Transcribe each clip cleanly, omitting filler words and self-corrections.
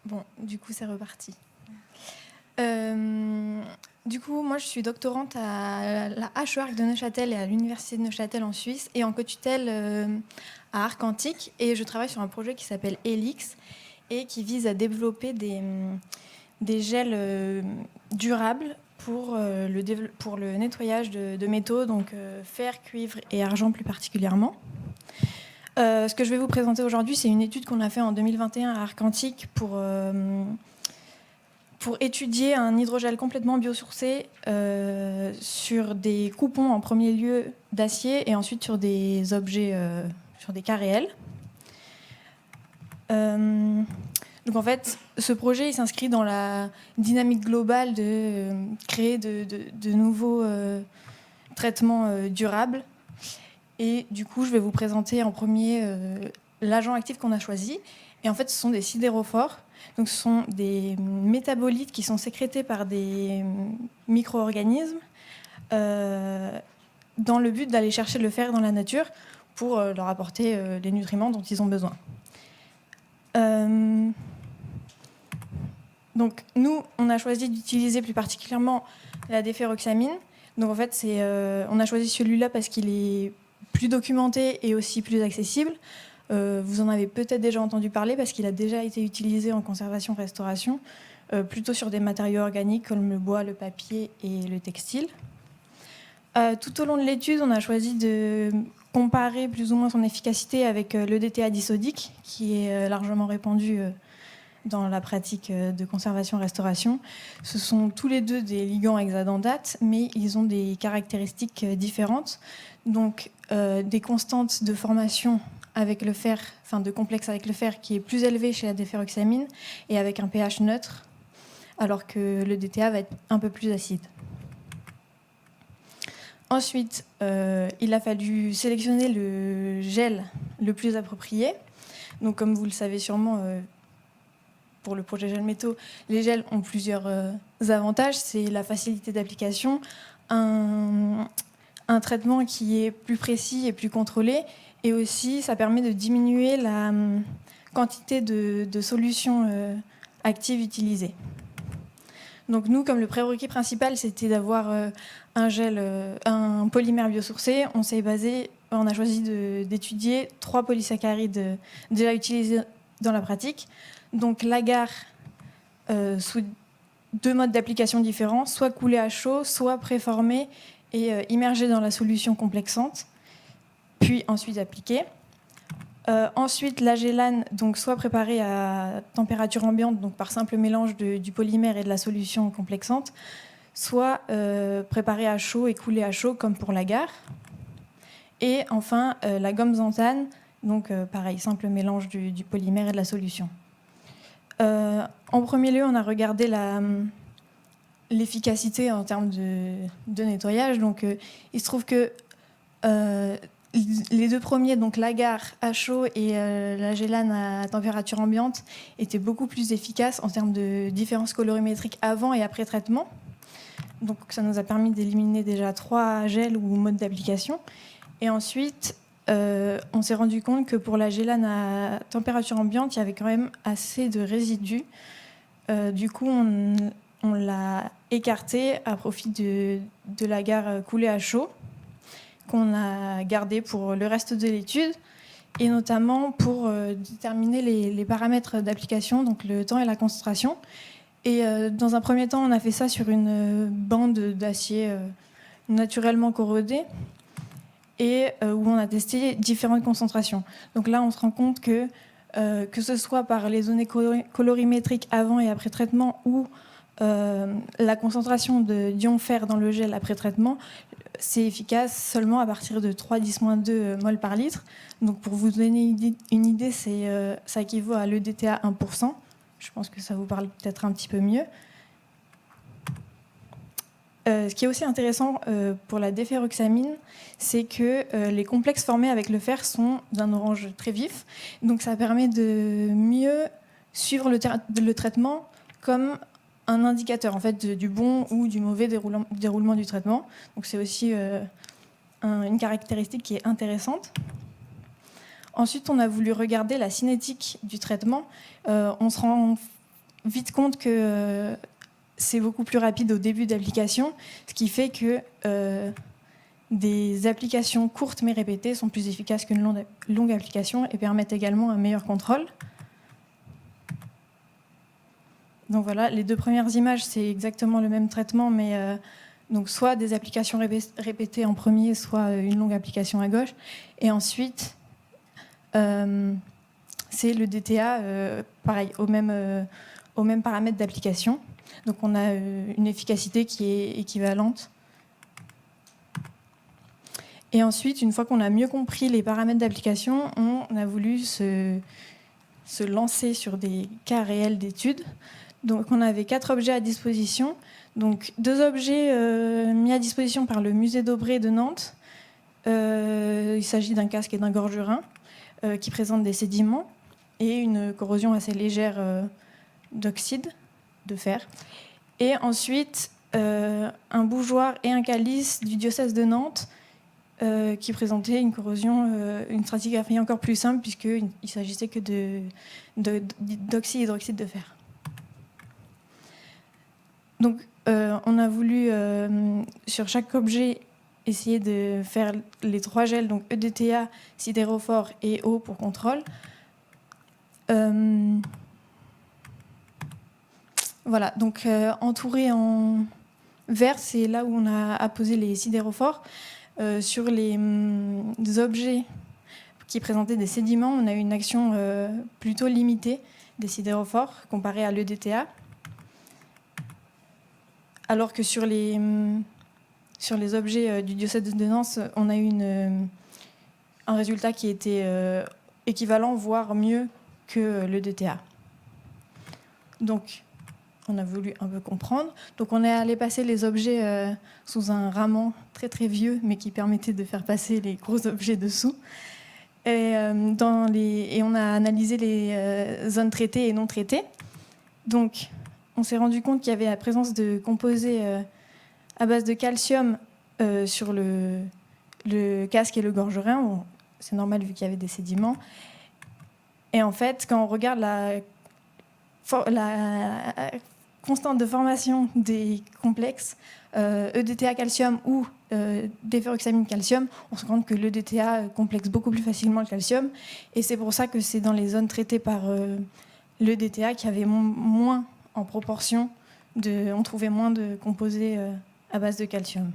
Bon, du coup, c'est reparti. Du coup, moi, je suis doctorante à la HEARC de Neuchâtel et à l'Université de Neuchâtel en Suisse, et en co-tutelle à Arc Antique. Et je travaille sur un projet qui s'appelle Helix et qui vise à développer des gels durables pour le nettoyage de métaux, donc fer, cuivre et argent plus particulièrement. Ce que je vais vous présenter aujourd'hui, c'est une étude qu'on a fait en 2021 à Arc Antique pour étudier un hydrogel complètement biosourcé sur des coupons en premier lieu d'acier et ensuite sur des objets, sur des cas réels. Donc en fait, ce projet il s'inscrit dans la dynamique globale de créer de nouveaux traitements durables. Et du coup, je vais vous présenter en premier l'agent actif qu'on a choisi. Et en fait, ce sont des sidérophores. Donc, ce sont des métabolites qui sont sécrétés par des micro-organismes dans le but d'aller chercher le fer dans la nature pour leur apporter les nutriments dont ils ont besoin. Donc, nous, on a choisi d'utiliser plus particulièrement la déferoxamine. Donc, en fait, on a choisi celui-là parce qu'il est plus documenté et aussi plus accessible. Vous en avez peut-être déjà entendu parler parce qu'il a déjà été utilisé en conservation-restauration, plutôt sur des matériaux organiques comme le bois, le papier et le textile. Tout au long de l'étude, on a choisi de comparer plus ou moins son efficacité avec le DTA disodique, qui est largement répandu dans la pratique de conservation-restauration. Ce sont tous les deux des ligands hexadendates, mais ils ont des caractéristiques différentes. Donc, des constantes de formation avec le fer, enfin de complexe avec le fer, qui est plus élevé chez la déferoxamine et avec un pH neutre, alors que le DTA va être un peu plus acide. Ensuite, il a fallu sélectionner le gel le plus approprié. Donc, comme vous le savez sûrement, pour le projet gel métaux, les gels ont plusieurs avantages. C'est la facilité d'application, un traitement qui est plus précis et plus contrôlé, et aussi ça permet de diminuer la quantité de solutions actives utilisées. Donc nous, comme le prérequis principal, c'était d'avoir un polymère biosourcé, on a choisi d'étudier 3 polysaccharides déjà utilisés dans la pratique. Donc l'agar sous 2 modes d'application différents, soit coulé à chaud, soit préformé et immergé dans la solution complexante, puis ensuite appliqué. Ensuite, la gélane, donc soit préparée à température ambiante, donc par simple mélange du polymère et de la solution complexante, soit préparée à chaud et coulée à chaud, comme pour l'agar. Et enfin, la gomme xanthane, donc pareil, simple mélange du polymère et de la solution. En premier lieu, on a regardé l'efficacité en termes de nettoyage. Donc, il se trouve que les 2 premiers, donc l'agar à chaud et la gélane à température ambiante, étaient beaucoup plus efficaces en termes de différence colorimétrique avant et après traitement. Donc, ça nous a permis d'éliminer déjà 3 gels ou modes d'application. Et ensuite, on s'est rendu compte que pour la gélane à température ambiante, il y avait quand même assez de résidus. Du coup, on l'a écarté à profit de l'agar coulé à chaud, qu'on a gardé pour le reste de l'étude, et notamment pour déterminer les paramètres d'application, donc le temps et la concentration. Et dans un premier temps, on a fait ça sur une bande d'acier naturellement corrodée, et où on a testé différentes concentrations. Donc là, on se rend compte que ce soit par les données colorimétriques avant et après traitement ou la concentration d'ion fer dans le gel après traitement, c'est efficace seulement à partir de 3,10-2 mol par litre. Donc pour vous donner une idée, ça équivaut à l'EDTA 1%. Je pense que ça vous parle peut-être un petit peu mieux. Ce qui est aussi intéressant pour la déferoxamine, c'est que les complexes formés avec le fer sont d'un orange très vif. Donc ça permet de mieux suivre le traitement comme un indicateur en fait, du bon ou du mauvais déroulement du traitement. Donc c'est aussi une caractéristique qui est intéressante. Ensuite, on a voulu regarder la cinétique du traitement. On se rend vite compte que c'est beaucoup plus rapide au début d'application, ce qui fait que des applications courtes mais répétées sont plus efficaces qu'une longue application et permettent également un meilleur contrôle. Donc voilà, les deux premières images, c'est exactement le même traitement, mais donc soit des applications répétées en premier, soit une longue application à gauche. Et ensuite, c'est le DTA, pareil, au même paramètre d'application. Donc on a une efficacité qui est équivalente. Et ensuite, une fois qu'on a mieux compris les paramètres d'application, on a voulu se lancer sur des cas réels d'études. Donc on avait 4 objets à disposition. Donc 2 objets mis à disposition par le musée d'Aubray de Nantes. Il s'agit d'un casque et d'un gorgerin qui présentent des sédiments et une corrosion assez légère d'oxyde de fer. Et ensuite, un bougeoir et un calice du diocèse de Nantes qui présentaient une corrosion, une stratigraphie encore plus simple puisqu'il ne s'agissait que d'oxyhydroxyde de fer. Donc, on a voulu, sur chaque objet, essayer de faire les 3 gels, donc EDTA, sidérophore et eau pour contrôle. Voilà, donc entouré en vert, c'est là où on a apposé les sidérophores. Sur les objets qui présentaient des sédiments, on a eu une action plutôt limitée des sidérophores comparée à l'EDTA. Alors que sur les objets du diocèse de Nantes, on a eu un résultat qui était équivalent, voire mieux que l'EDTA. Donc, on a voulu un peu comprendre. Donc, on est allé passer les objets sous un rament très très vieux, mais qui permettait de faire passer les gros objets dessous. Et on a analysé les zones traitées et non traitées. Donc, on s'est rendu compte qu'il y avait la présence de composés à base de calcium sur le casque et le gorgerin. Bon, c'est normal vu qu'il y avait des sédiments. Et en fait, quand on regarde la constante de formation des complexes EDTA calcium ou déferoxamine calcium, on se rend compte que l'EDTA complexe beaucoup plus facilement le calcium. Et c'est pour ça que c'est dans les zones traitées par l'EDTA qu'il y avait moins en proportion, on trouvait moins de composés à base de calcium.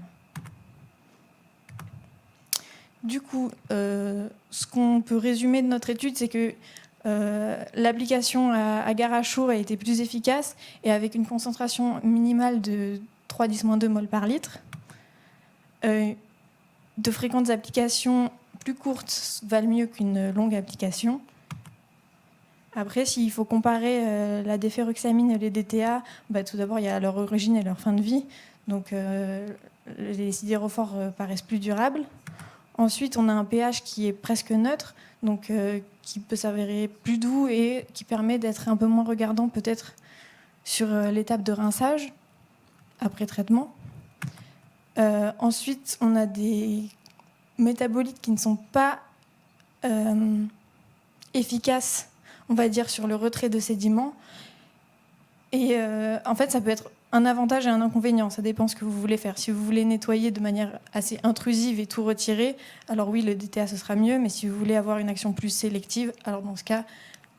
Du coup, ce qu'on peut résumer de notre étude, c'est que l'application à Garachour a été plus efficace et avec une concentration minimale de 3,10-2 mol par litre. De fréquentes applications plus courtes valent mieux qu'une longue application. Après, s'il faut comparer la déferoxamine et les DTA, tout d'abord, il y a leur origine et leur fin de vie. Donc, les sidérophores paraissent plus durables. Ensuite, on a un pH qui est presque neutre, donc qui peut s'avérer plus doux et qui permet d'être un peu moins regardant peut-être sur l'étape de rinçage après traitement. Ensuite, on a des métabolites qui ne sont pas efficaces, on va dire, sur le retrait de sédiments. Et en fait, ça peut être un avantage et un inconvénient. Ça dépend ce que vous voulez faire. Si vous voulez nettoyer de manière assez intrusive et tout retirer, alors oui, le DTA, ce sera mieux. Mais si vous voulez avoir une action plus sélective, alors dans ce cas,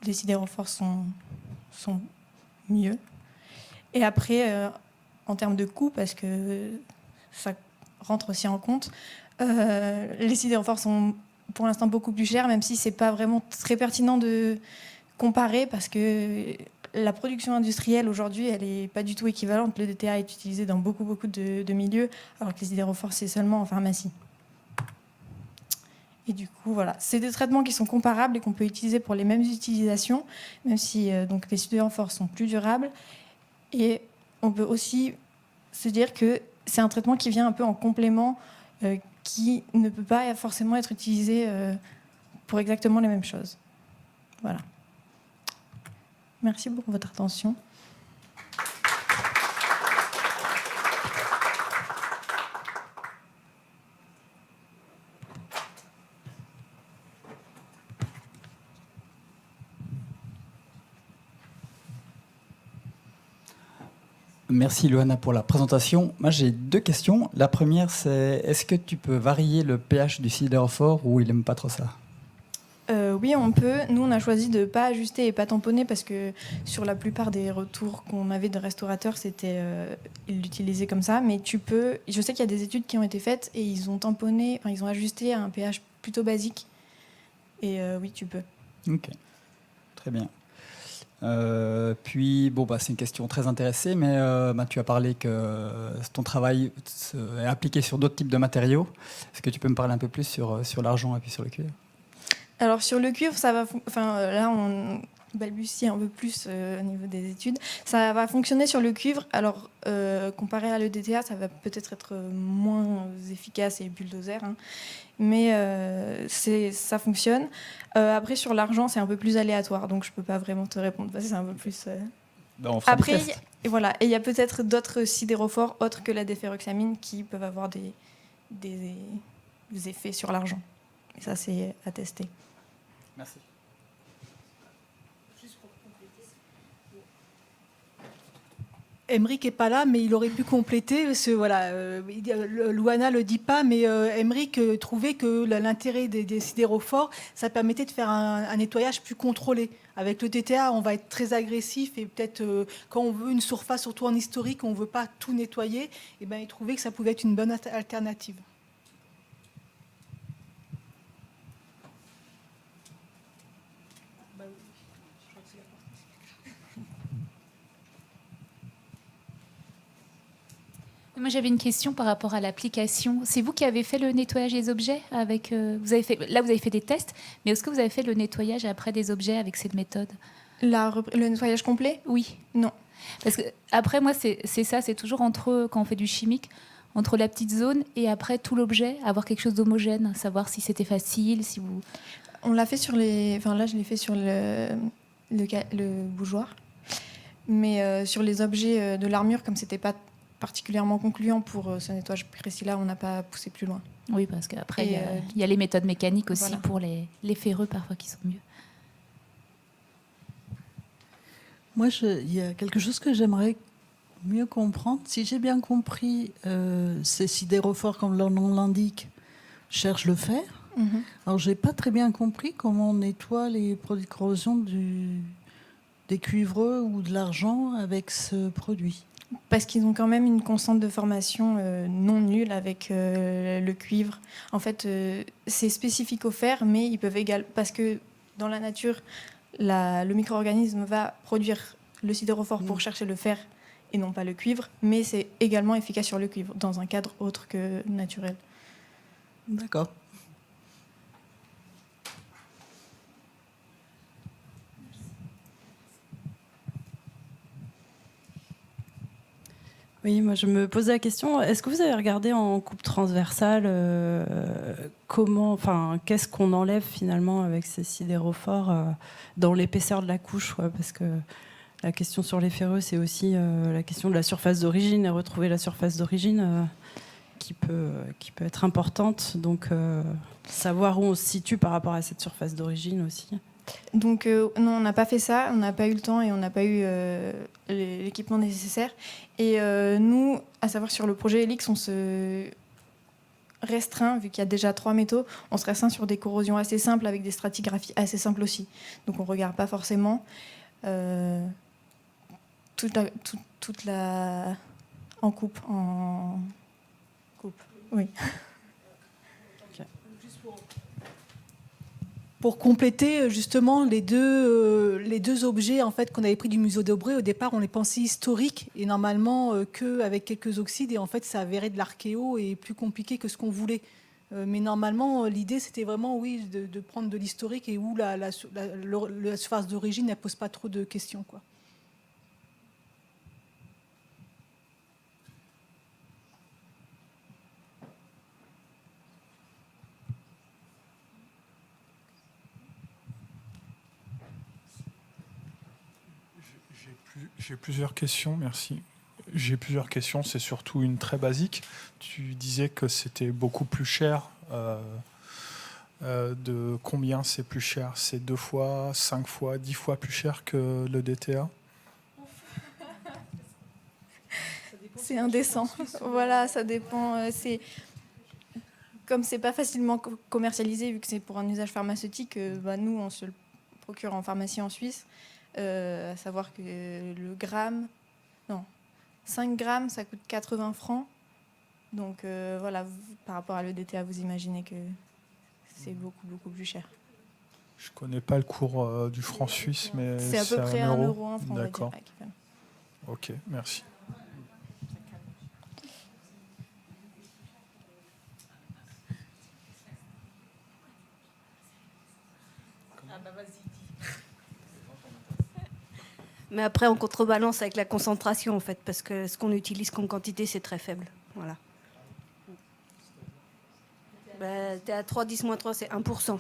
les sidérophores sont mieux. Et après, en termes de coût, parce que ça rentre aussi en compte, les sidérophores sont pour l'instant beaucoup plus chers, même si ce n'est pas vraiment très pertinent de comparer, parce que la production industrielle aujourd'hui, elle n'est pas du tout équivalente. Le DTA est utilisé dans beaucoup de milieux, alors que les sidérophores, c'est seulement en pharmacie. Et du coup, voilà, c'est des traitements qui sont comparables et qu'on peut utiliser pour les mêmes utilisations, même si donc les sidérophores sont plus durables. Et on peut aussi se dire que c'est un traitement qui vient un peu en complément, qui ne peut pas forcément être utilisé pour exactement les mêmes choses. Voilà. Merci pour votre attention. Merci Loana pour la présentation. Moi j'ai 2 questions. La première c'est est-ce que tu peux varier le pH du sidérophore ou il n'aime pas trop ça? Oui, on peut. Nous, on a choisi de ne pas ajuster et pas tamponner parce que sur la plupart des retours qu'on avait de restaurateurs, ils l'utilisaient comme ça. Mais tu peux. Je sais qu'il y a des études qui ont été faites et ils ont tamponné, enfin, ils ont ajusté à un pH plutôt basique. Et oui, tu peux. Ok, très bien. Puis, c'est une question très intéressée, mais tu as parlé que ton travail est appliqué sur d'autres types de matériaux. Est-ce que tu peux me parler un peu plus sur l'argent et puis sur le cuivre? Alors sur le cuivre, ça va. Là, on balbutie un peu plus au niveau des études. Ça va fonctionner sur le cuivre. Alors comparé à l'EDTA, ça va peut-être être moins efficace et bulldozer, hein. Mais ça fonctionne. Après sur l'argent, c'est un peu plus aléatoire, donc je peux pas vraiment te répondre parce que c'est un peu plus. On fera des tests. Et voilà. Et il y a peut-être d'autres sidérophores autres que la déferroxamine qui peuvent avoir des effets sur l'argent. Et ça, c'est à tester. Merci. Aymeric n'est pas là, mais il aurait pu compléter. Parce que, Loana ne le dit pas, mais Aymeric trouvait que l'intérêt des sidérophores, ça permettait de faire un nettoyage plus contrôlé. Avec le DTA, on va être très agressif et peut-être quand on veut une surface, surtout en historique, on ne veut pas tout nettoyer. Et il trouvait que ça pouvait être une bonne alternative. Moi, j'avais une question par rapport à l'application. C'est vous qui avez fait le nettoyage des objets avec. Vous avez fait des tests, mais est-ce que vous avez fait le nettoyage après des objets avec cette méthode? Le nettoyage complet? Oui. Non. Parce que après, moi, c'est ça, c'est toujours quand on fait du chimique, entre la petite zone et après tout l'objet, avoir quelque chose d'homogène, savoir si c'était facile, si vous. On l'a fait sur les. Enfin, là, je l'ai fait sur le bougeoir. Mais sur les objets de l'armure, comme c'était pas particulièrement concluant pour ce nettoyage précis-là, on n'a pas poussé plus loin. Oui, parce qu'après, il y a les méthodes mécaniques aussi, voilà, pour les ferreux, parfois, qui sont mieux. Moi, il y a quelque chose que j'aimerais mieux comprendre. Si j'ai bien compris, ces sidérophores, comme leur nom l'indique, cherchent le fer. Mm-hmm. Alors, j'ai pas très bien compris comment on nettoie les produits de corrosion des cuivreux ou de l'argent avec ce produit. Parce qu'ils ont quand même une constante de formation non nulle avec le cuivre. En fait, c'est spécifique au fer, mais ils peuvent également... Parce que dans la nature, le micro-organisme va produire le sidérophore pour chercher le fer et non pas le cuivre, mais c'est également efficace sur le cuivre, dans un cadre autre que naturel. D'accord. Oui, moi je me posais la question, est-ce que vous avez regardé en coupe transversale qu'est-ce qu'on enlève finalement avec ces sidérophores dans l'épaisseur de la couche, parce que la question sur les ferreux, c'est aussi la question de la surface d'origine et retrouver la surface d'origine qui peut être importante, donc savoir où on se situe par rapport à cette surface d'origine aussi. Donc non, on n'a pas fait ça, on n'a pas eu le temps et on n'a pas eu l'équipement nécessaire. Et nous, à savoir sur le projet Helix, on se restreint, vu qu'il y a déjà 3 métaux, on se restreint sur des corrosions assez simples avec des stratigraphies assez simples aussi. Donc on ne regarde pas forcément toute la... en coupe. Oui. Pour compléter justement les deux objets en fait qu'on avait pris du musée d'Aubray, au départ on les pensait historiques et normalement qu'avec quelques oxydes, et en fait ça avérait de l'archéo et plus compliqué que ce qu'on voulait. Mais normalement l'idée c'était vraiment de prendre de l'historique et où la surface d'origine ne pose pas trop de questions, quoi. J'ai plusieurs questions, merci. J'ai plusieurs questions, c'est surtout une très basique. Tu disais que c'était beaucoup plus cher. De combien c'est plus cher? C'est 2 fois, 5 fois, 10 fois plus cher que le DTA? c'est indécent. Voilà, ça dépend. Comme c'est pas facilement commercialisé, vu que c'est pour un usage pharmaceutique, nous, on se le procure en pharmacie en Suisse. À savoir que le gramme, 5 grammes, ça coûte 80 francs. Donc voilà, par rapport à l'EDTA, vous imaginez que c'est beaucoup, beaucoup plus cher. Je ne connais pas le cours du franc suisse, mais c'est à peu près 1 euro, 1 franc. D'accord. Ok, merci. Mais après, on contrebalance avec la concentration, en fait, parce que ce qu'on utilise comme quantité, c'est très faible. Voilà. T'es à 3, 10 moins 3, c'est 1%.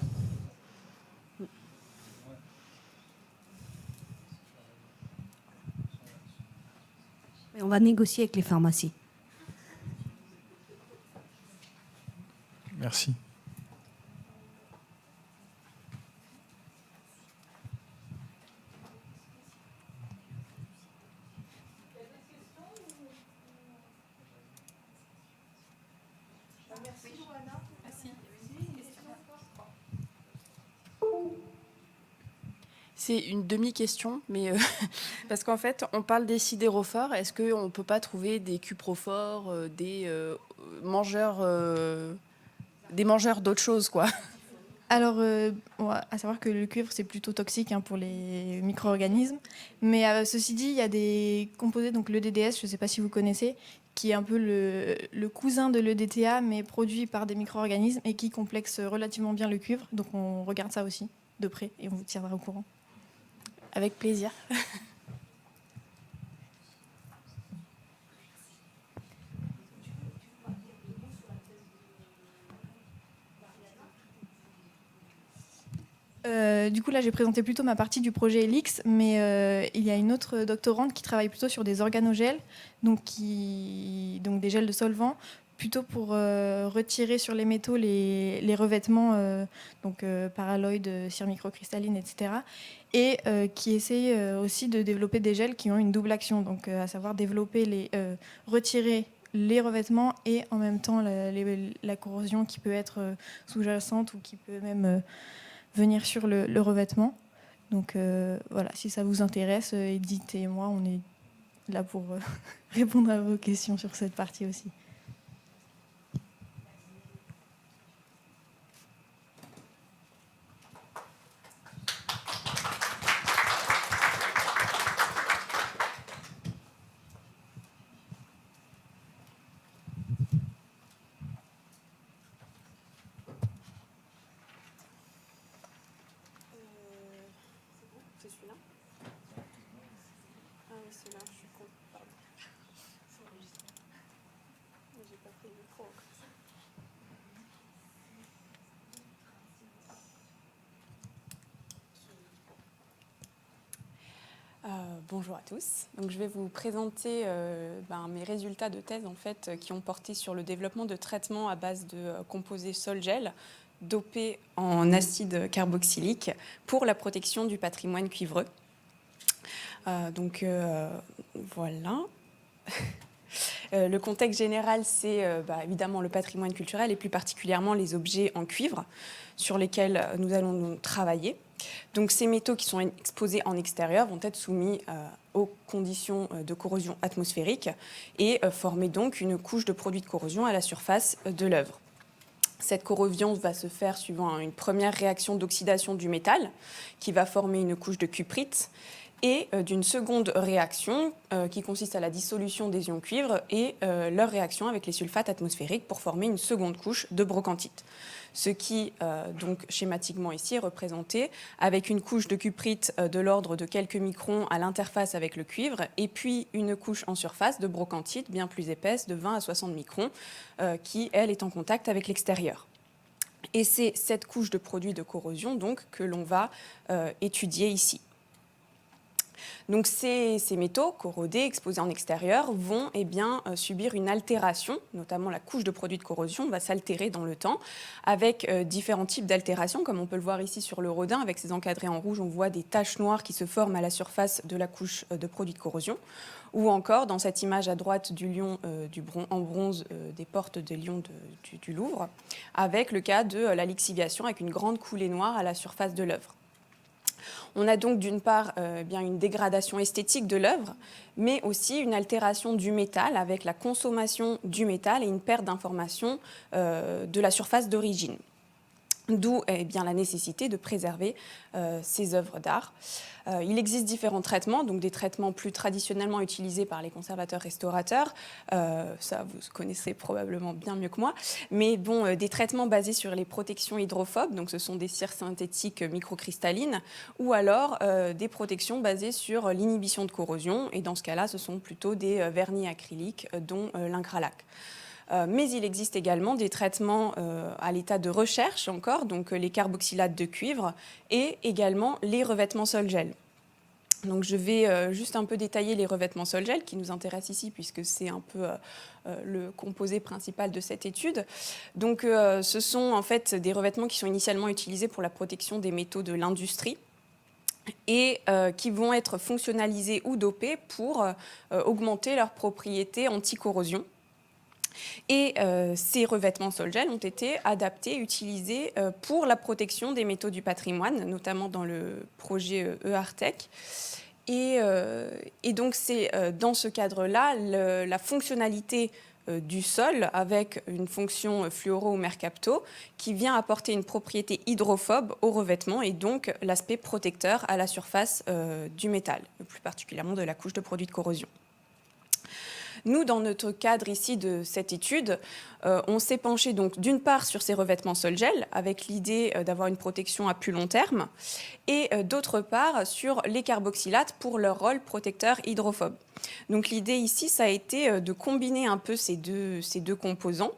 Et on va négocier avec les pharmacies. Merci. C'est une demi-question, mais parce qu'en fait, on parle des sidérophores. Est-ce qu'on ne peut pas trouver des cuprophores, des mangeurs d'autres choses, quoi? Alors, à savoir que le cuivre, c'est plutôt toxique pour les micro-organismes. Mais ceci dit, il y a des composés, donc l'EDDS, je ne sais pas si vous connaissez, qui est un peu le cousin de l'EDTA, mais produit par des micro-organismes et qui complexe relativement bien le cuivre. Donc, on regarde ça aussi de près et on vous tiendra au courant. Avec plaisir. Du coup, là, j'ai présenté plutôt ma partie du projet ELIX, mais il y a une autre doctorante qui travaille plutôt sur des organogels, donc des gels de solvant, plutôt pour retirer sur les métaux les revêtements, paralloïdes, cire microcristalline, etc. Et qui essaye aussi de développer des gels qui ont une double action, donc à savoir retirer les revêtements et en même temps la corrosion qui peut être sous-jacente ou qui peut même venir sur le revêtement. Donc voilà, si ça vous intéresse, Edith et moi, on est là pour répondre à vos questions sur cette partie aussi. Bonjour à tous. Donc, je vais vous présenter mes résultats de thèse en fait, qui ont porté sur le développement de traitements à base de composés sol-gel dopés en acide carboxylique pour la protection du patrimoine cuivreux. Voilà. Le contexte général, c'est évidemment le patrimoine culturel et plus particulièrement les objets en cuivre sur lesquels nous allons travailler. Donc, ces métaux qui sont exposés en extérieur vont être soumis aux conditions de corrosion atmosphérique et former donc une couche de produits de corrosion à la surface de l'œuvre. Cette corrosion va se faire suivant une première réaction d'oxydation du métal qui va former une couche de cuprite et d'une seconde réaction qui consiste à la dissolution des ions cuivre et leur réaction avec les sulfates atmosphériques pour former une seconde couche de brochantite. Ce qui, donc schématiquement ici, est représenté avec une couche de cuprite de l'ordre de quelques microns à l'interface avec le cuivre et puis une couche en surface de brochantite bien plus épaisse de 20 à 60 microns qui, elle, est en contact avec l'extérieur. Et c'est cette couche de produits de corrosion donc, que l'on va étudier ici. Donc ces métaux corrodés, exposés en extérieur, vont subir une altération, notamment la couche de produits de corrosion va s'altérer dans le temps, avec différents types d'altérations, comme on peut le voir ici sur le Rodin, avec ces encadrés en rouge, on voit des taches noires qui se forment à la surface de la couche de produits de corrosion, ou encore dans cette image à droite du lion en bronze des portes des lions du Louvre, avec le cas de la lixiviation, avec une grande coulée noire à la surface de l'œuvre. On a donc d'une part une dégradation esthétique de l'œuvre, mais aussi une altération du métal avec la consommation du métal et une perte d'information de la surface d'origine. D'où la nécessité de préserver ces œuvres d'art. Il existe différents traitements, donc des traitements plus traditionnellement utilisés par les conservateurs-restaurateurs, ça vous connaissez probablement bien mieux que moi, mais des traitements basés sur les protections hydrophobes, donc ce sont des cires synthétiques microcristallines, ou alors des protections basées sur l'inhibition de corrosion, et dans ce cas-là, ce sont plutôt des vernis acryliques, dont l'incralac. Mais il existe également des traitements à l'état de recherche encore, donc les carboxylates de cuivre et également les revêtements sol-gel. Donc je vais juste un peu détailler les revêtements sol-gel qui nous intéressent ici puisque c'est un peu le composé principal de cette étude. Donc ce sont en fait des revêtements qui sont initialement utilisés pour la protection des métaux de l'industrie et qui vont être fonctionnalisés ou dopés pour augmenter leurs propriétés anti-corrosion. Et ces revêtements sol-gel ont été adaptés, utilisés pour la protection des métaux du patrimoine, notamment dans le projet EARTEC. Et donc c'est dans ce cadre-là la fonctionnalité du sol avec une fonction fluoro ou mercapto qui vient apporter une propriété hydrophobe au revêtement et donc l'aspect protecteur à la surface du métal, plus particulièrement de la couche de produits de corrosion. Nous, dans notre cadre ici de cette étude, on s'est penché donc d'une part sur ces revêtements sol-gel avec l'idée d'avoir une protection à plus long terme et d'autre part sur les carboxylates pour leur rôle protecteur hydrophobe. Donc l'idée ici, ça a été de combiner un peu ces deux composants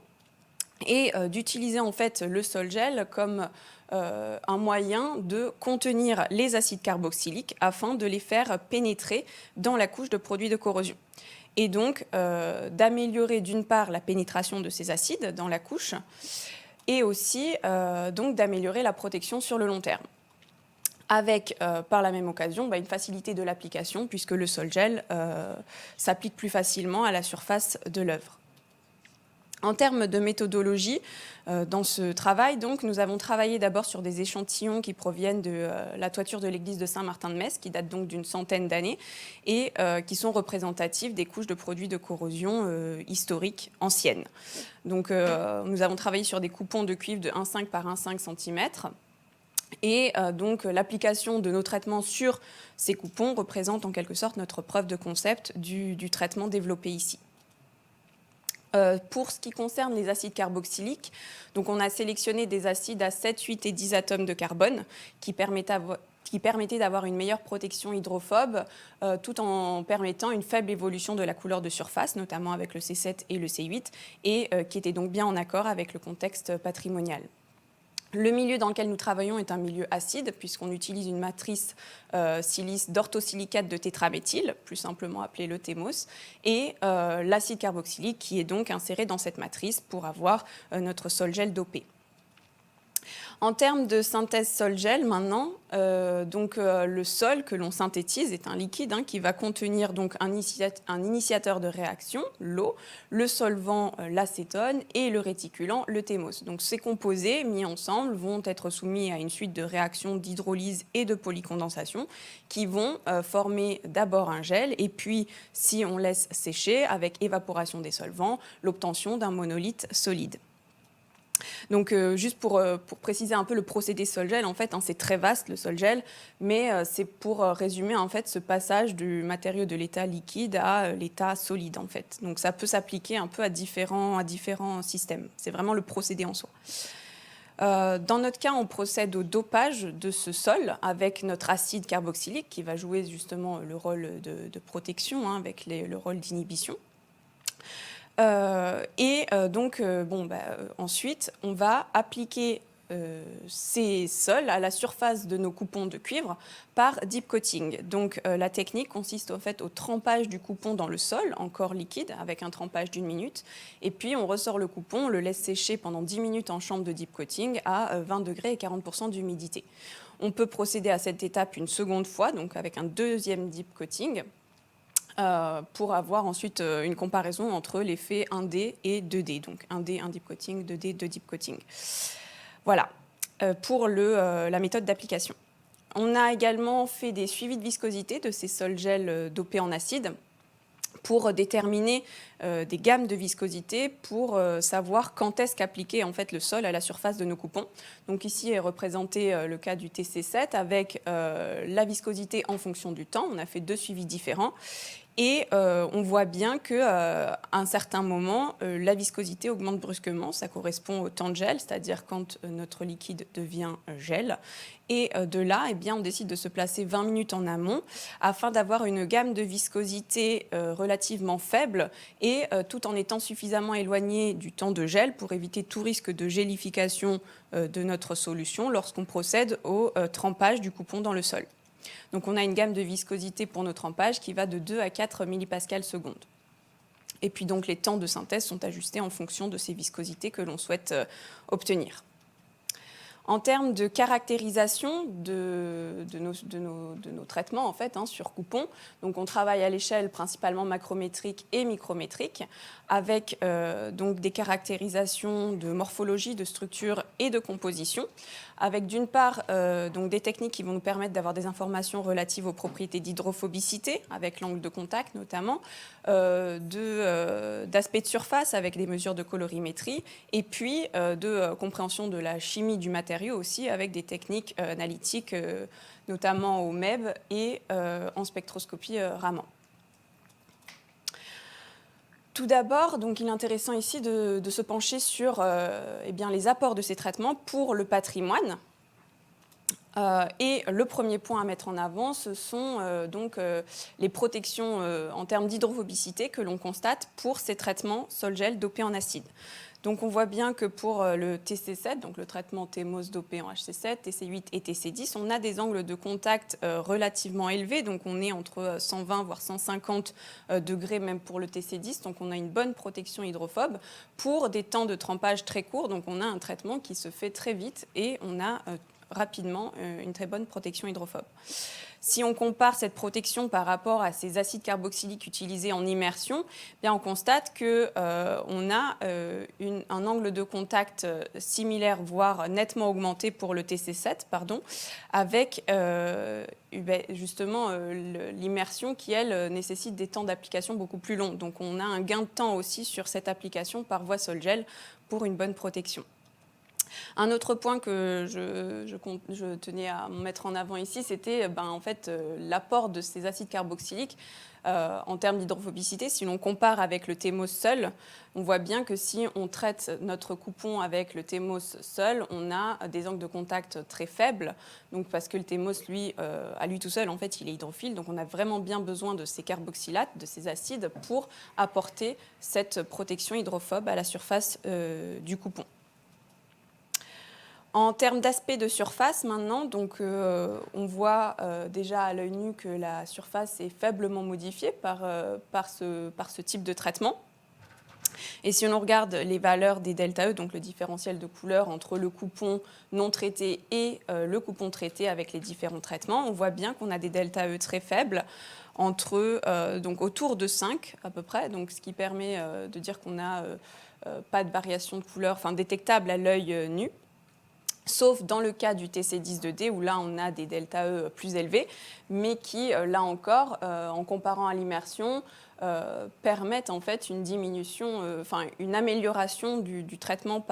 et d'utiliser en fait le sol-gel comme un moyen de contenir les acides carboxyliques afin de les faire pénétrer dans la couche de produits de corrosion. Et donc d'améliorer d'une part la pénétration de ces acides dans la couche et aussi donc d'améliorer la protection sur le long terme. Avec par la même occasion une facilité de l'application puisque le sol-gel s'applique plus facilement à la surface de l'œuvre. En termes de méthodologie, dans ce travail, donc, nous avons travaillé d'abord sur des échantillons qui proviennent de la toiture de l'église de Saint-Martin-de-Metz, qui date donc d'une centaine d'années, et qui sont représentatifs des couches de produits de corrosion historiques anciennes. Donc, nous avons travaillé sur des coupons de cuivre de 1,5 par 1,5 cm. Et donc l'application de nos traitements sur ces coupons représente en quelque sorte notre preuve de concept du traitement développé ici. Pour ce qui concerne les acides carboxyliques, donc on a sélectionné des acides à 7, 8 et 10 atomes de carbone qui permettaient d'avoir une meilleure protection hydrophobe tout en permettant une faible évolution de la couleur de surface, notamment avec le C7 et le C8, et qui étaient donc bien en accord avec le contexte patrimonial. Le milieu dans lequel nous travaillons est un milieu acide puisqu'on utilise une matrice silice d'orthosilicate de tétraméthyle, plus simplement appelée le THEMOS, et l'acide carboxylique qui est donc inséré dans cette matrice pour avoir notre sol-gel dopé. En termes de synthèse sol-gel, maintenant, le sol que l'on synthétise est un liquide qui va contenir donc un initiateur de réaction, l'eau, le solvant, l'acétone, et le réticulant, le thémos. Donc ces composés mis ensemble vont être soumis à une suite de réactions d'hydrolyse et de polycondensation qui vont former d'abord un gel et puis, si on laisse sécher, avec évaporation des solvants, l'obtention d'un monolithe solide. Donc, juste pour préciser un peu le procédé sol-gel, en fait, c'est très vaste le sol-gel, mais c'est pour résumer en fait ce passage du matériau de l'état liquide à l'état solide en fait. Donc, ça peut s'appliquer un peu à différents systèmes. C'est vraiment le procédé en soi. Dans notre cas, on procède au dopage de ce sol avec notre acide carboxylique qui va jouer justement le rôle de protection avec le rôle d'inhibition. Ensuite, on va appliquer ces sols à la surface de nos coupons de cuivre par deep coating. Donc la technique consiste en fait au trempage du coupon dans le sol, encore liquide, avec un trempage d'1 minute. Et puis on ressort le coupon, on le laisse sécher pendant 10 minutes en chambre de deep coating à 20 degrés et 40% d'humidité. On peut procéder à cette étape une seconde fois, donc avec un deuxième deep coating, pour avoir ensuite une comparaison entre l'effet 1D et 2D. Donc 1D, un deep coating, 2D, deux deep coating. Voilà, pour la méthode d'application. On a également fait des suivis de viscosité de ces sols gels dopés en acide pour déterminer des gammes de viscosité pour savoir quand est-ce qu'appliquer en fait le sol à la surface de nos coupons. Donc ici est représenté le cas du TC7 avec la viscosité en fonction du temps. On a fait 2 suivis différents. Et on voit bien qu'à un certain moment, la viscosité augmente brusquement. Ça correspond au temps de gel, c'est-à-dire quand notre liquide devient gel. Et de là, eh bien, on décide de se placer 20 minutes en amont afin d'avoir une gamme de viscosité relativement faible et tout en étant suffisamment éloigné du temps de gel pour éviter tout risque de gélification de notre solution lorsqu'on procède au trempage du coupon dans le sol. Donc on a une gamme de viscosité pour nos trempages qui va de 2 à 4 millipascales seconde. Et puis donc les temps de synthèse sont ajustés en fonction de ces viscosités que l'on souhaite obtenir. En termes de caractérisation de nos traitements en fait, sur coupons, donc on travaille à l'échelle principalement macrométrique et micrométrique avec donc des caractérisations de morphologie, de structure et de composition, avec d'une part donc des techniques qui vont nous permettre d'avoir des informations relatives aux propriétés d'hydrophobicité, avec l'angle de contact notamment, d'aspect de surface avec des mesures de colorimétrie, et puis de compréhension de la chimie du matériau aussi, avec des techniques analytiques, notamment au MEB et en spectroscopie Raman. Tout d'abord, donc, il est intéressant ici de se pencher sur eh bien, les apports de ces traitements pour le patrimoine. Et le premier point à mettre en avant, ce sont les protections en termes d'hydrophobicité que l'on constate pour ces traitements sol-gel dopés en acide. Donc on voit bien que pour le TC7, donc le traitement TMOS dopé en HC7, TC8 et TC10, on a des angles de contact relativement élevés, donc on est entre 120 voire 150 degrés même pour le TC10, donc on a une bonne protection hydrophobe pour des temps de trempage très courts, donc on a un traitement qui se fait très vite et on a rapidement une très bonne protection hydrophobe. Si on compare cette protection par rapport à ces acides carboxyliques utilisés en immersion, bien on constate qu'on a un angle de contact similaire, voire nettement augmenté pour le TC7, avec justement l'immersion qui, elle, nécessite des temps d'application beaucoup plus longs. Donc on a un gain de temps aussi sur cette application par voie sol-gel pour une bonne protection. Un autre point que je tenais à mettre en avant ici, c'était en fait, l'apport de ces acides carboxyliques en termes d'hydrophobicité. Si l'on compare avec le TMOS seul, on voit bien que si on traite notre coupon avec le TMOS seul, on a des angles de contact très faibles, donc parce que le TMOS, lui, à lui tout seul, en fait, il est hydrophile. Donc on a vraiment bien besoin de ces carboxylates, de ces acides, pour apporter cette protection hydrophobe à la surface du coupon. En termes d'aspect de surface, maintenant, donc, on voit déjà à l'œil nu que la surface est faiblement modifiée par ce type de traitement. Et si on regarde les valeurs des ΔE, donc le différentiel de couleur entre le coupon non traité et le coupon traité avec les différents traitements, on voit bien qu'on a des ΔE très faibles, donc autour de 5 à peu près, donc ce qui permet de dire qu'on n'a pas de variation de couleur détectable à l'œil nu. Sauf dans le cas du TC10-2D, où là, on a des ΔE plus élevés, mais qui, là encore, en comparant à l'immersion, permettent en fait une diminution, une amélioration du traitement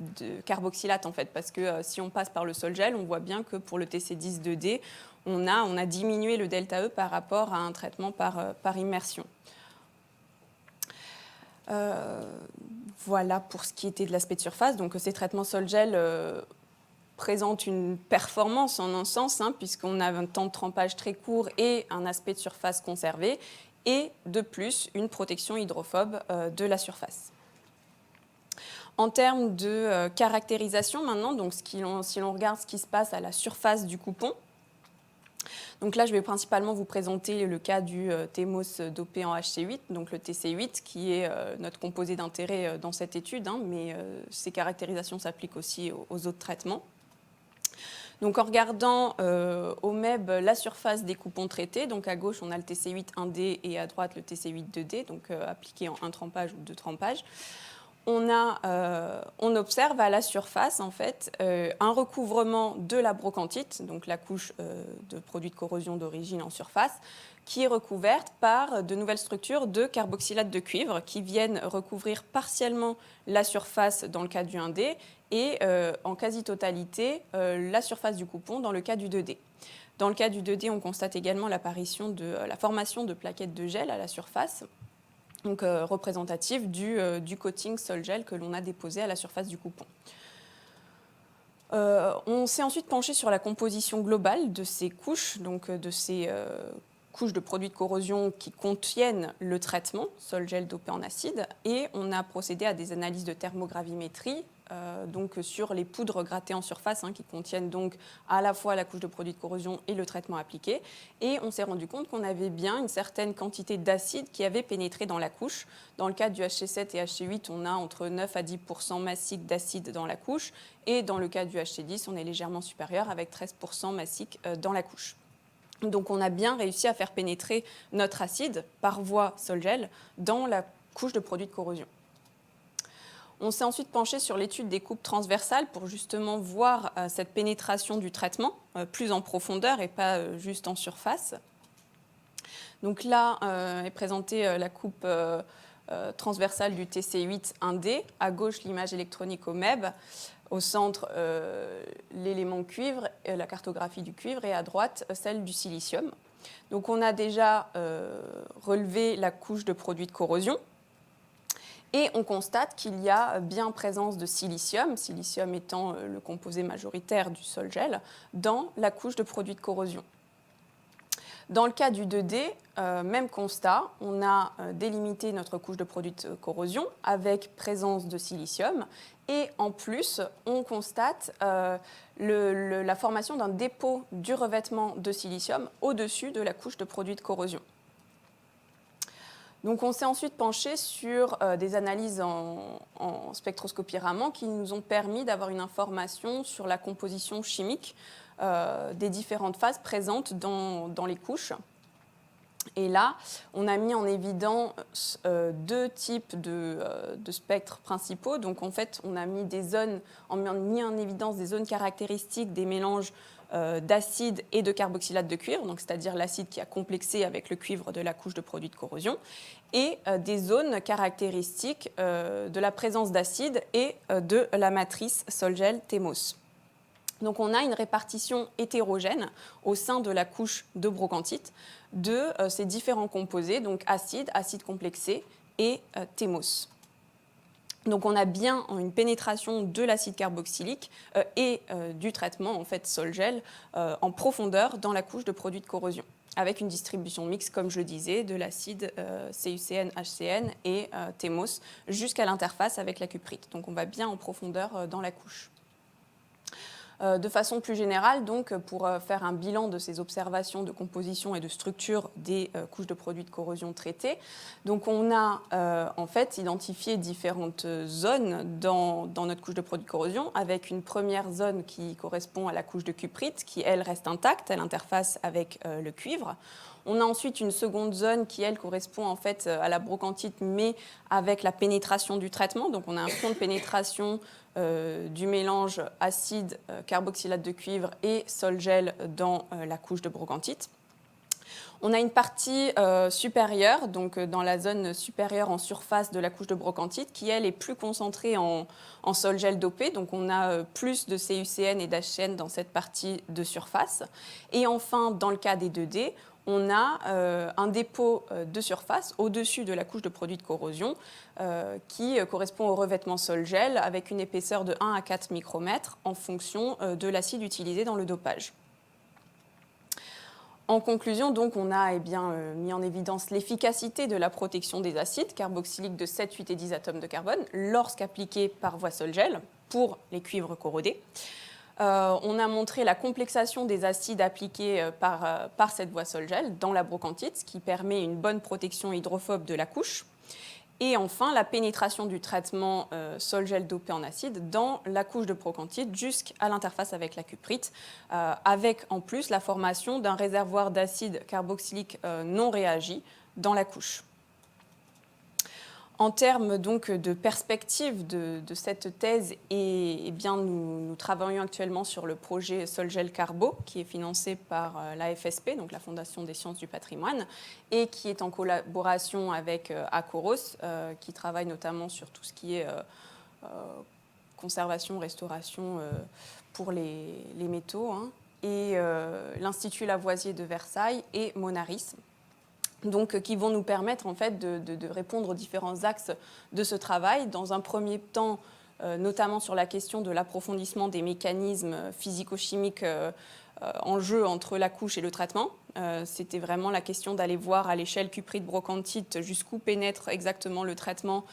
de carboxylate, en fait. Parce que si on passe par le sol-gel, on voit bien que pour le TC10-2D, on a diminué le ΔE par rapport à un traitement par immersion. Voilà pour ce qui était de l'aspect de surface. Donc ces traitements sol-gel présentent une performance en un sens, puisqu'on a un temps de trempage très court et un aspect de surface conservé, et de plus une protection hydrophobe de la surface. En termes de caractérisation maintenant, donc si l'on regarde ce qui se passe à la surface du coupon, donc là je vais principalement vous présenter le cas du TEMOS dopé en HC8, donc le TC8 qui est notre composé d'intérêt dans cette étude, mais ces caractérisations s'appliquent aussi aux autres traitements. Donc en regardant au MEB la surface des coupons traités, donc à gauche on a le TC8 1D et à droite le TC8 2D, donc appliqué en 1 trempage ou 2 trempages. On observe à la surface en fait un recouvrement de la brochantite, donc la couche de produits de corrosion d'origine en surface, qui est recouverte par de nouvelles structures de carboxylate de cuivre qui viennent recouvrir partiellement la surface dans le cas du 1D et en quasi-totalité la surface du coupon dans le cas du 2D. Dans le cas du 2D, on constate également l'apparition de la formation de plaquettes de gel à la surface, donc représentative du coating sol-gel que l'on a déposé à la surface du coupon. On s'est ensuite penché sur la composition globale de ces couches, donc de ces couches de produits de corrosion qui contiennent le traitement sol-gel dopé en acide, et on a procédé à des analyses de thermogravimétrie donc sur les poudres grattées en surface qui contiennent donc à la fois la couche de produits de corrosion et le traitement appliqué. Et on s'est rendu compte qu'on avait bien une certaine quantité d'acide qui avait pénétré dans la couche. Dans le cas du HC7 et HC8, on a entre 9 à 10% massique d'acide dans la couche. Et dans le cas du HC10, on est légèrement supérieur avec 13% massique dans la couche. Donc on a bien réussi à faire pénétrer notre acide par voie sol-gel dans la couche de produits de corrosion. On s'est ensuite penché sur l'étude des coupes transversales pour justement voir cette pénétration du traitement plus en profondeur et pas juste en surface. Donc là est présentée la coupe transversale du TC8 1D, à gauche l'image électronique au MEB, au centre l'élément cuivre, la cartographie du cuivre, et à droite celle du silicium. Donc on a déjà relevé la couche de produits de corrosion. Et on constate qu'il y a bien présence de silicium étant le composé majoritaire du sol-gel, dans la couche de produits de corrosion. Dans le cas du 2D, même constat, on a délimité notre couche de produits de corrosion avec présence de silicium, et en plus, on constate la formation d'un dépôt du revêtement de silicium au-dessus de la couche de produits de corrosion. Donc on s'est ensuite penché sur des analyses en spectroscopie Raman qui nous ont permis d'avoir une information sur la composition chimique des différentes phases présentes dans les couches. Et là, on a mis en évidence deux types de spectres principaux. Donc en fait, on a mis en évidence des zones caractéristiques des mélanges d'acide et de carboxylate de cuivre, donc c'est-à-dire l'acide qui a complexé avec le cuivre de la couche de produits de corrosion, et des zones caractéristiques de la présence d'acide et de la matrice sol-gel TEMOS. Donc on a une répartition hétérogène au sein de la couche de brochantite de ces différents composés, donc acide complexé et TEMOS. Donc on a bien une pénétration de l'acide carboxylique et du traitement en fait sol-gel en profondeur dans la couche de produits de corrosion, avec une distribution mixte, comme je le disais, de l'acide CuCN, HCN et TEMOS jusqu'à l'interface avec la cuprite. Donc on va bien en profondeur dans la couche. De façon plus générale, donc, pour faire un bilan de ces observations de composition et de structure des couches de produits de corrosion traitées, donc on a en fait identifié différentes zones dans notre couche de produits de corrosion, avec une première zone qui correspond à la couche de cuprite, qui elle reste intacte à l'interface avec le cuivre. On a ensuite une seconde zone qui, elle, correspond en fait à la brochantite, mais avec la pénétration du traitement. Donc on a un fond de pénétration du mélange acide, carboxylate de cuivre et sol-gel dans la couche de brochantite. On a une partie supérieure, donc dans la zone supérieure en surface de la couche de brochantite, qui elle est plus concentrée en sol-gel dopé. Donc on a plus de CuCN et d'HCN dans cette partie de surface. Et enfin, dans le cas des 2D, on a un dépôt de surface au-dessus de la couche de produits de corrosion qui correspond au revêtement sol-gel avec une épaisseur de 1 à 4 micromètres en fonction de l'acide utilisé dans le dopage. En conclusion, donc, on a mis en évidence l'efficacité de la protection des acides carboxyliques de 7, 8 et 10 atomes de carbone lorsqu'appliqués par voie sol-gel pour les cuivres corrodés. On a montré la complexation des acides appliqués par cette voie sol-gel dans la brochantite, ce qui permet une bonne protection hydrophobe de la couche. Et enfin, la pénétration du traitement sol-gel dopé en acide dans la couche de brochantite jusqu'à l'interface avec la cuprite, avec en plus la formation d'un réservoir d'acide carboxylique non réagi dans la couche. En termes donc de perspective de cette thèse, nous travaillons actuellement sur le projet Sol-Gel Carbo, qui est financé par la FSP, donc la Fondation des sciences du patrimoine, et qui est en collaboration avec Acoros, qui travaille notamment sur tout ce qui est conservation, restauration pour les métaux, et l'Institut Lavoisier de Versailles et Monaris. Donc, qui vont nous permettre en fait, de répondre aux différents axes de ce travail. Dans un premier temps, notamment sur la question de l'approfondissement des mécanismes physico-chimiques en jeu entre la couche et le traitement. C'était vraiment la question d'aller voir à l'échelle cuprite-brochantite jusqu'où pénètre exactement le traitement,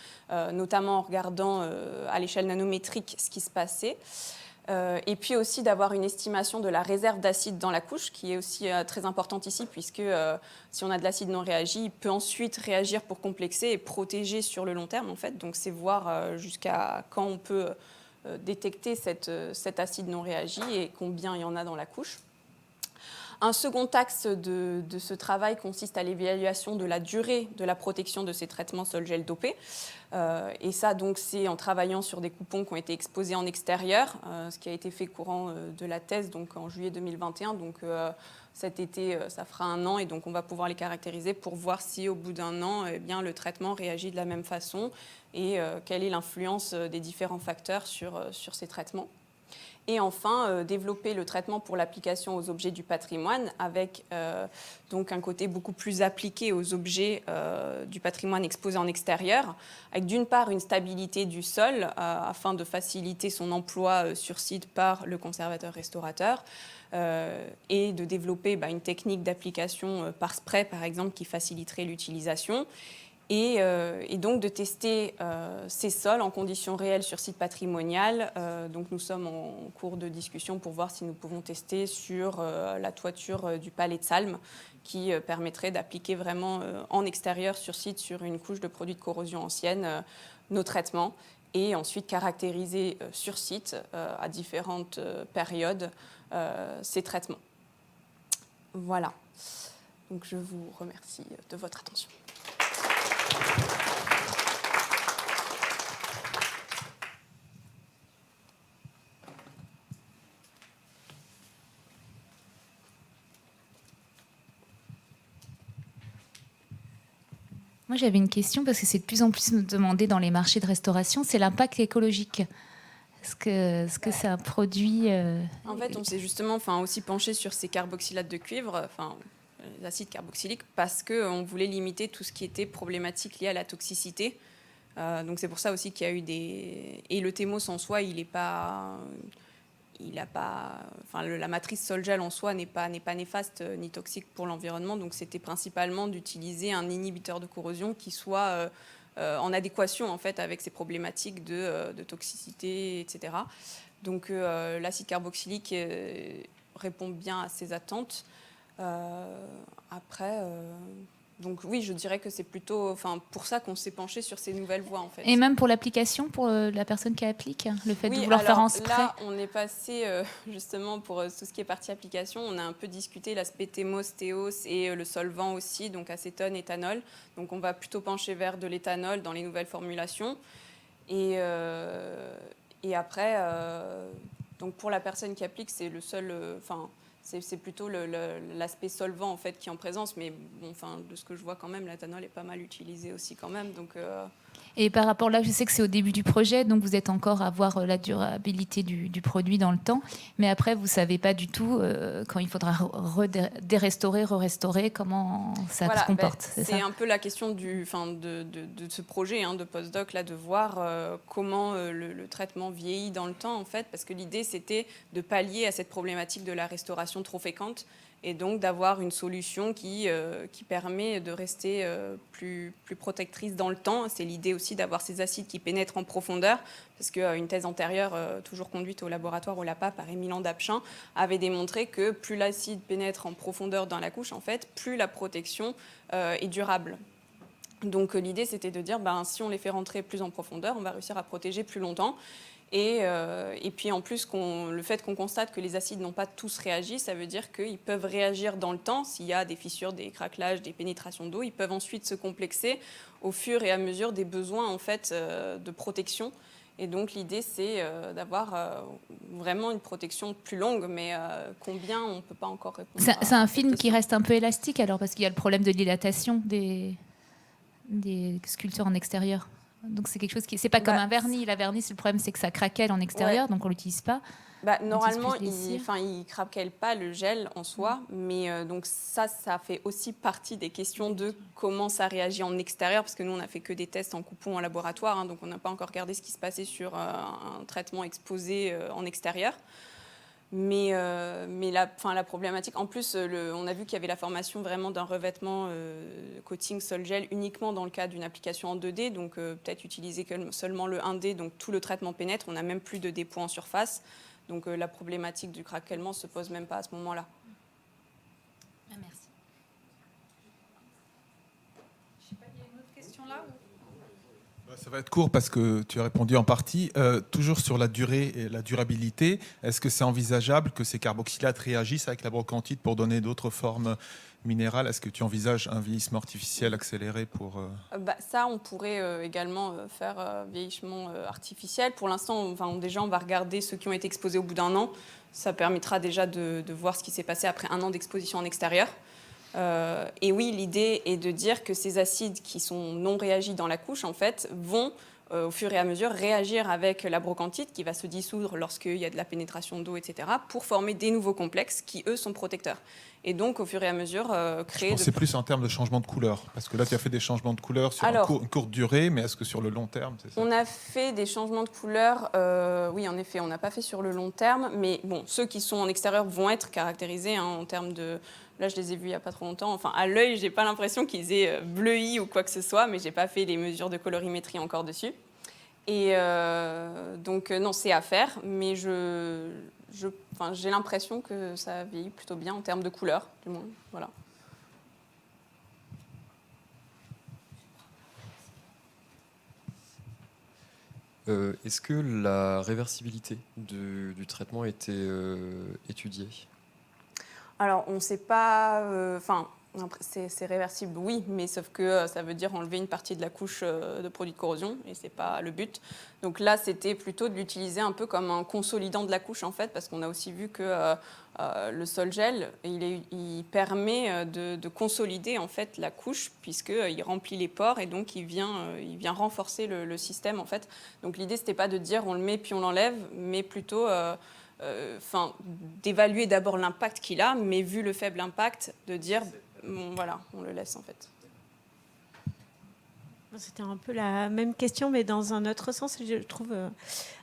notamment en regardant à l'échelle nanométrique ce qui se passait. Et puis aussi d'avoir une estimation de la réserve d'acide dans la couche, qui est aussi très importante ici, puisque si on a de l'acide non réagi, il peut ensuite réagir pour complexer et protéger sur le long terme, en fait. Donc c'est voir jusqu'à quand on peut détecter cet acide non réagi et combien il y en a dans la couche. Un second axe de ce travail consiste à l'évaluation de la durée de la protection de ces traitements sol-gel dopés. Et ça, donc, c'est en travaillant sur des coupons qui ont été exposés en extérieur, ce qui a été fait courant de la thèse, donc en juillet 2021. Donc, cet été, ça fera 1 an, et donc on va pouvoir les caractériser pour voir si, au bout d'1 an, le traitement réagit de la même façon et quelle est l'influence des différents facteurs sur ces traitements. Et enfin, développer le traitement pour l'application aux objets du patrimoine avec donc un côté beaucoup plus appliqué aux objets du patrimoine exposés en extérieur, avec d'une part une stabilité du sol afin de faciliter son emploi sur site par le conservateur-restaurateur et de développer une technique d'application par spray, par exemple, qui faciliterait l'utilisation. Et donc de tester ces sols en conditions réelles sur site patrimonial. Donc nous sommes en cours de discussion pour voir si nous pouvons tester sur la toiture du Palais de Salm, qui permettrait d'appliquer vraiment en extérieur sur site, sur une couche de produits de corrosion ancienne, nos traitements, et ensuite caractériser sur site à différentes périodes ces traitements. Voilà. Donc je vous remercie de votre attention. Moi, j'avais une question parce que c'est de plus en plus demandé dans les marchés de restauration, c'est l'impact écologique. Est-ce que c'est un produit... En fait, on s'est justement aussi penché sur ces carboxylates de cuivre, les acides carboxyliques, parce qu'on voulait limiter tout ce qui était problématique lié à la toxicité. Donc c'est pour ça aussi qu'il y a eu des... Et le thémos en soi, la matrice sol-gel en soi n'est pas néfaste ni toxique pour l'environnement. Donc c'était principalement d'utiliser un inhibiteur de corrosion qui soit en adéquation en fait avec ces problématiques de toxicité, etc. Donc l'acide carboxylique répond bien à ces attentes. Donc oui, je dirais que c'est plutôt pour ça qu'on s'est penché sur ces nouvelles voies en fait. Et même pour l'application, pour la personne qui applique, le fait de vouloir faire en spray. Là, on est passé justement pour tout ce qui est partie application, on a un peu discuté l'aspect thémos, théos et le solvant aussi, donc acétone, éthanol. Donc on va plutôt pencher vers de l'éthanol dans les nouvelles formulations. Et après, donc pour la personne qui applique, c'est le seul... c'est plutôt l'aspect solvant en fait qui est en présence, mais bon, de ce que je vois quand même, l'éthanol est pas mal utilisé aussi quand même. Donc, Et par rapport là, je sais que c'est au début du projet, donc vous êtes encore à voir la durabilité du produit dans le temps, mais après vous savez pas du tout quand il faudra dérestaurer, re-restaurer, comment ça se comporte. C'est un peu la question de ce projet de postdoc là, de voir comment le traitement vieillit dans le temps en fait, parce que l'idée c'était de pallier à cette problématique de la restauration trop fréquente et donc d'avoir une solution qui permet de rester plus protectrice dans le temps. C'est l'idée aussi d'avoir ces acides qui pénètrent en profondeur, parce qu'une thèse antérieure, toujours conduite au laboratoire au LAPA par Émile Dapchin, avait démontré que plus l'acide pénètre en profondeur dans la couche, en fait, plus la protection est durable. Donc l'idée, c'était de dire, si on les fait rentrer plus en profondeur, on va réussir à protéger plus longtemps. Et puis en plus, le fait qu'on constate que les acides n'ont pas tous réagi, ça veut dire qu'ils peuvent réagir dans le temps. S'il y a des fissures, des craquelages, des pénétrations d'eau, ils peuvent ensuite se complexer au fur et à mesure des besoins en fait, de protection. Et donc l'idée, c'est d'avoir vraiment une protection plus longue, mais combien, on ne peut pas encore répondre. C'est un film qui reste un peu élastique alors, parce qu'il y a le problème de dilatation des sculptures en extérieur. Donc c'est quelque chose qui, c'est pas comme un vernis. La vernis, le problème c'est que ça craquelle en extérieur, donc on l'utilise pas. Normalement, il craquelle pas le gel en soi, mais donc ça fait aussi partie des questions de comment ça réagit en extérieur, parce que nous on a fait que des tests en coupon en laboratoire, donc on n'a pas encore regardé ce qui se passait sur un traitement exposé en extérieur. Mais la problématique, en plus, on a vu qu'il y avait la formation vraiment d'un revêtement coating sol-gel uniquement dans le cas d'une application en 2D, donc peut-être utiliser seulement le 1D, donc tout le traitement pénètre, on n'a même plus de dépôts en surface, donc la problématique du craquellement ne se pose même pas à ce moment-là. Merci. Je sais pas, il y a une autre question là Ça va être court parce que tu as répondu en partie. Toujours sur la durée et la durabilité, est-ce que c'est envisageable que ces carboxylates réagissent avec la brochantite pour donner d'autres formes minérales? Est-ce que tu envisages un vieillissement artificiel accéléré pour... Ça, on pourrait également faire vieillissement artificiel. Pour l'instant, déjà, on va regarder ceux qui ont été exposés au bout d'un an. Ça permettra déjà de voir ce qui s'est passé après un an d'exposition en extérieur. Et oui, l'idée est de dire que ces acides qui sont non réagis dans la couche, en fait, vont au fur et à mesure réagir avec la brochantite qui va se dissoudre lorsqu'il y a de la pénétration d'eau, etc., pour former des nouveaux complexes qui, eux, sont protecteurs. Et donc, au fur et à mesure, créer... Je pensais plus en termes de changement de couleur, parce que là, tu as fait des changements de couleur sur une courte durée, mais est-ce que sur le long terme, c'est ça? On a fait des changements de couleur, oui, en effet, on n'a pas fait sur le long terme, mais bon, ceux qui sont en extérieur vont être caractérisés en termes de... Là, je les ai vus il n'y a pas trop longtemps. Enfin, à l'œil, je n'ai pas l'impression qu'ils aient bleui ou quoi que ce soit, mais je n'ai pas fait les mesures de colorimétrie encore dessus. Et donc, non, c'est à faire, mais j'ai l'impression que ça vieillit plutôt bien en termes de couleur, du moins. Voilà. Est-ce que la réversibilité du traitement a été étudiée? Alors, on ne sait pas... c'est réversible, oui, mais sauf que ça veut dire enlever une partie de la couche de produits de corrosion, et ce n'est pas le but. Donc là, c'était plutôt de l'utiliser un peu comme un consolidant de la couche, en fait, parce qu'on a aussi vu que le sol-gel, il permet de consolider, en fait, la couche, puisqu'il remplit les pores, et donc il vient renforcer le système, en fait. Donc l'idée, ce n'était pas de dire on le met puis on l'enlève, mais plutôt... d'évaluer d'abord l'impact qu'il a, mais vu le faible impact, de dire, bon, voilà, on le laisse en fait. C'était un peu la même question, mais dans un autre sens. Je trouve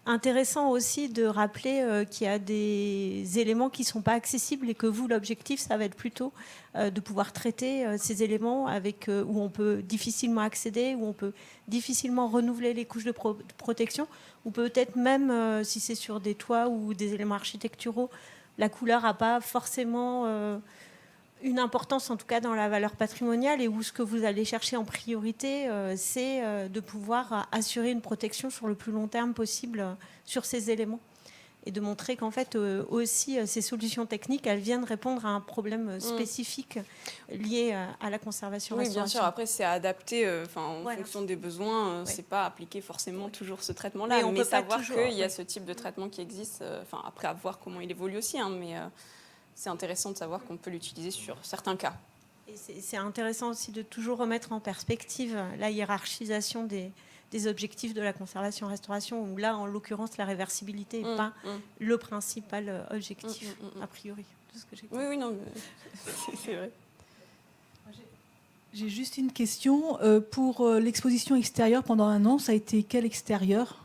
intéressant aussi de rappeler qu'il y a des éléments qui ne sont pas accessibles et que vous, l'objectif, ça va être plutôt de pouvoir traiter ces éléments où on peut difficilement accéder, où on peut difficilement renouveler les couches de protection, ou peut-être même, si c'est sur des toits ou des éléments architecturaux, la couleur n'a pas forcément... une importance, en tout cas dans la valeur patrimoniale, et où ce que vous allez chercher en priorité, c'est de pouvoir assurer une protection sur le plus long terme possible sur ces éléments. Et de montrer qu'en fait, aussi, ces solutions techniques, elles viennent répondre à un problème spécifique lié à la conservation. Oui, bien sûr. Après, c'est adapté en fonction des besoins. C'est pas appliquer forcément toujours ce traitement-là, mais savoir qu'il y a ce type de traitement qui existe. Après, à voir comment il évolue aussi, mais... c'est intéressant de savoir qu'on peut l'utiliser sur certains cas. Et c'est intéressant aussi de toujours remettre en perspective la hiérarchisation des objectifs de la conservation-restauration, où là, en l'occurrence, la réversibilité n'est pas le principal objectif, a priori. De ce que j'ai oui, non, c'est vrai. J'ai juste une question. Pour l'exposition extérieure pendant un an, ça a été quel extérieur ?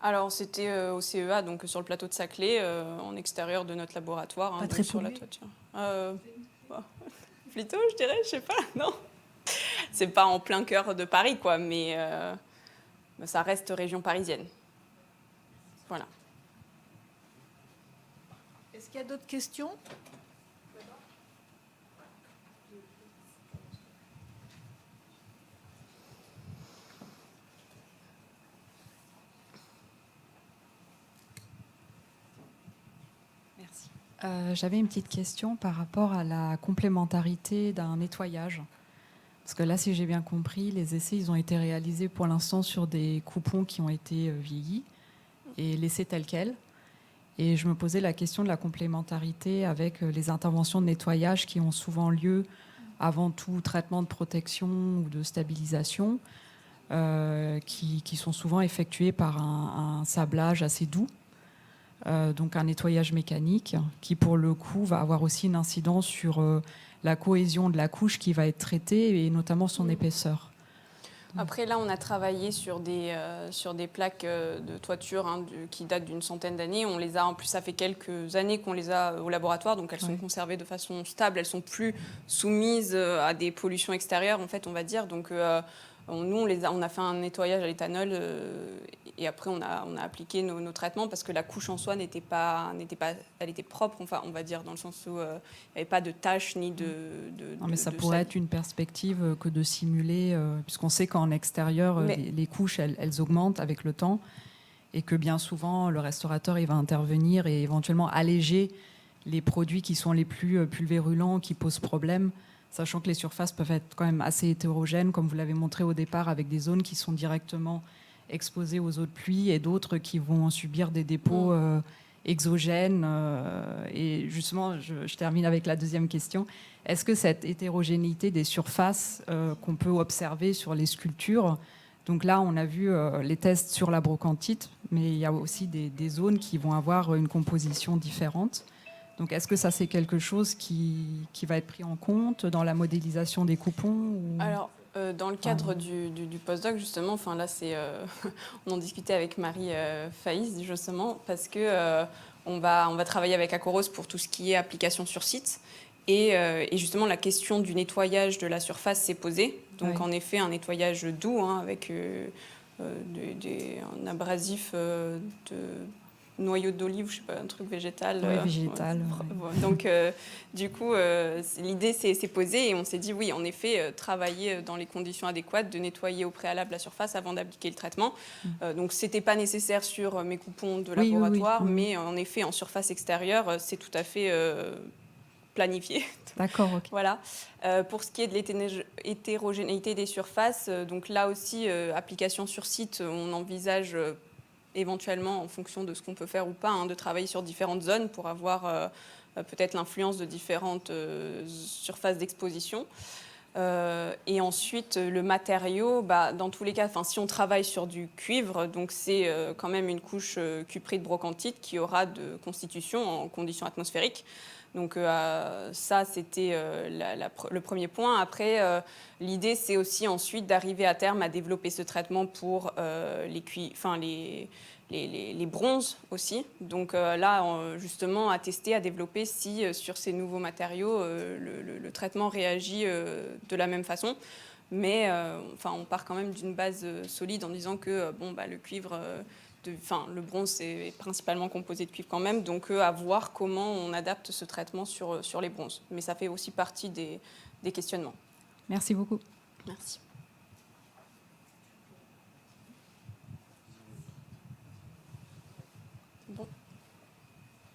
Alors, c'était au CEA, donc sur le plateau de Saclay, en extérieur de notre laboratoire. Pas très sur pollué. la toiture. Plutôt, je dirais, je sais pas, non. C'est pas en plein cœur de Paris, quoi, mais ça reste région parisienne. Voilà. Est-ce qu'il y a d'autres questions ? J'avais une petite question par rapport à la complémentarité d'un nettoyage. Parce que là, si j'ai bien compris, les essais, ils ont été réalisés pour l'instant sur des coupons qui ont été vieillis et laissés tels quels. Et je me posais la question de la complémentarité avec les interventions de nettoyage qui ont souvent lieu avant tout traitement de protection ou de stabilisation, qui sont souvent effectués par un sablage assez doux. Donc un nettoyage mécanique qui, pour le coup, va avoir aussi une incidence sur la cohésion de la couche qui va être traitée et notamment son épaisseur. Après, là, on a travaillé sur des plaques de toiture qui datent d'une centaine d'années. On les a, en plus, ça fait quelques années qu'on les a au laboratoire, donc elles sont conservées de façon stable. Elles sont plus soumises à des pollutions extérieures, en fait, on va dire. Donc, nous, on a fait un nettoyage à l'éthanol et après, on a appliqué nos traitements parce que la couche en soi elle était propre, enfin, on va dire, dans le sens où il n'y avait pas de taches ni de non, mais ça pourrait être une perspective que de simuler, puisqu'on sait qu'en extérieur, les couches, elles augmentent avec le temps et que bien souvent, le restaurateur il va intervenir et éventuellement alléger les produits qui sont les plus pulvérulents, qui posent problème, sachant que les surfaces peuvent être quand même assez hétérogènes, comme vous l'avez montré au départ, avec des zones qui sont directement exposées aux eaux de pluie et d'autres qui vont subir des dépôts exogènes. Et justement, je termine avec la deuxième question. Est-ce que cette hétérogénéité des surfaces qu'on peut observer sur les sculptures, donc là, on a vu les tests sur la brocantite, mais il y a aussi des zones qui vont avoir une composition différente. Donc, est-ce que ça, c'est quelque chose qui va être pris en compte dans la modélisation des coupons ou... Alors, dans le cadre du postdoc, justement, enfin là, on en discutait avec Marie Faïs, justement, parce que on va travailler avec Acoros pour tout ce qui est application sur site. Et justement, la question du nettoyage de la surface s'est posée. Donc, en effet, un nettoyage doux, avec un abrasif de noyau d'olive, je sais pas, un truc végétal. Oui, végétal. Donc, du coup, l'idée s'est posée et on s'est dit, oui, en effet, travailler dans les conditions adéquates, de nettoyer au préalable la surface avant d'appliquer le traitement. Donc, c'était pas nécessaire sur mes coupons de laboratoire, mais en effet, en surface extérieure, c'est tout à fait planifié. D'accord, ok. Voilà. Pour ce qui est de l'hétérogénéité des surfaces, donc là aussi, application sur site, on envisage éventuellement, en fonction de ce qu'on peut faire ou pas, de travailler sur différentes zones pour avoir peut-être l'influence de différentes surfaces d'exposition. Et ensuite, le matériau, dans tous les cas, si on travaille sur du cuivre, donc c'est quand même une couche cuprite brocantite qui aura de constitution en conditions atmosphériques. Donc ça, c'était le premier point. Après, l'idée, c'est aussi ensuite d'arriver à terme à développer ce traitement pour les bronzes aussi. Donc là, justement, à tester, à développer si sur ces nouveaux matériaux, le traitement réagit de la même façon. Mais on part quand même d'une base solide en disant que le cuivre... le bronze est principalement composé de cuivre quand même, donc à voir comment on adapte ce traitement sur les bronzes. Mais ça fait aussi partie des questionnements. Merci beaucoup. Merci. Bon.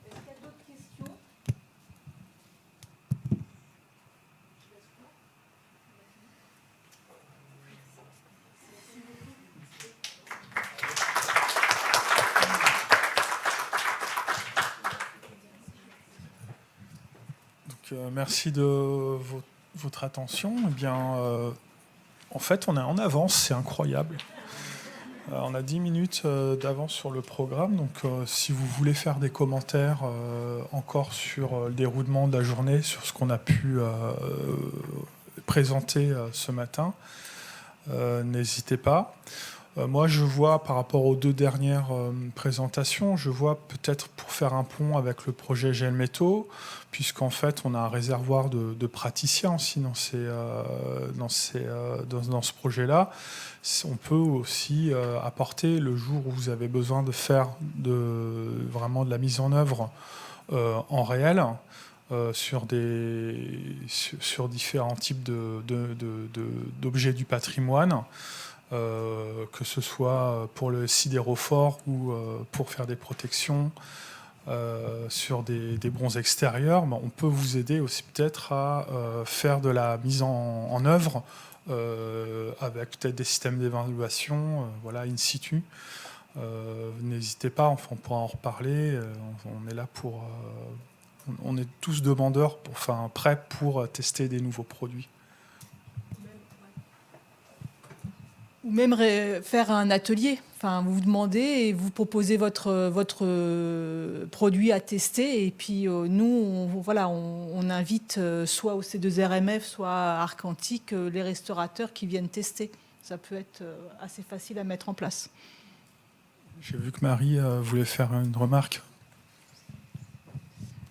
Est-ce qu'il y a d'autres questions ? Merci de votre attention. Eh bien, en fait, on est en avance, c'est incroyable. On a 10 minutes d'avance sur le programme, donc si vous voulez faire des commentaires encore sur le déroulement de la journée, sur ce qu'on a pu présenter ce matin, n'hésitez pas. Moi, je vois, par rapport aux 2 dernières présentations, je vois peut-être pour faire un pont avec le projet Gel Métaux, puisqu'en fait, on a un réservoir de praticiens aussi dans ce projet-là. On peut aussi apporter, le jour où vous avez besoin de faire vraiment de la mise en œuvre en réel, sur différents types d'objets du patrimoine, que ce soit pour le sidérophore ou pour faire des protections sur des bronzes extérieurs. On peut vous aider aussi peut-être à faire de la mise en œuvre avec peut-être des systèmes d'évaluation in situ. N'hésitez pas, enfin, on pourra en reparler. On est là pour... on est tous demandeurs, prêts pour tester des nouveaux produits. Ou même faire un atelier. Enfin, vous demandez et vous proposez votre produit à tester. Et puis nous, on invite soit au C2RMF, soit à Arc Antique les restaurateurs qui viennent tester. Ça peut être assez facile à mettre en place. J'ai vu que Marie voulait faire une remarque.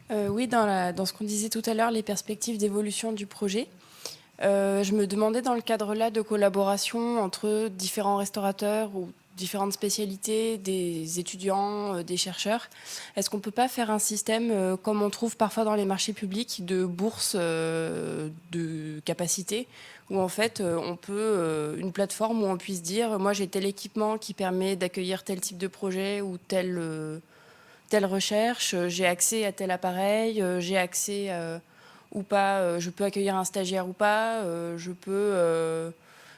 Oui, dans ce qu'on disait tout à l'heure, les perspectives d'évolution du projet. Je me demandais dans le cadre-là de collaboration entre différents restaurateurs ou différentes spécialités, des étudiants, des chercheurs, est-ce qu'on ne peut pas faire un système comme on trouve parfois dans les marchés publics de bourses de capacité, où en fait on peut, une plateforme où on puisse dire moi j'ai tel équipement qui permet d'accueillir tel type de projet ou telle recherche, j'ai accès à tel appareil, j'ai accès... ou pas, je peux accueillir un stagiaire ou pas,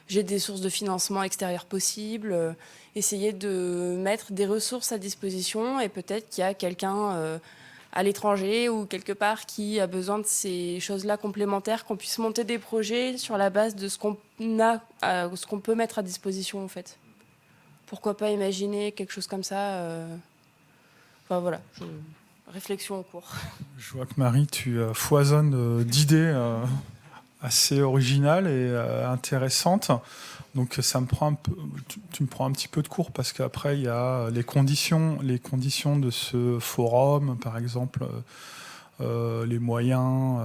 j'ai des sources de financement extérieures possibles, essayer de mettre des ressources à disposition et peut-être qu'il y a quelqu'un à l'étranger ou quelque part qui a besoin de ces choses-là complémentaires, qu'on puisse monter des projets sur la base de ce qu'on peut mettre à disposition en fait. Pourquoi pas imaginer quelque chose comme ça Enfin voilà, réflexion en cours. Je vois que Marie, tu foisonnes d'idées assez originales et intéressantes. Donc ça me prend tu me prends un petit peu de cours parce qu'après il y a les conditions de ce forum, par exemple, les moyens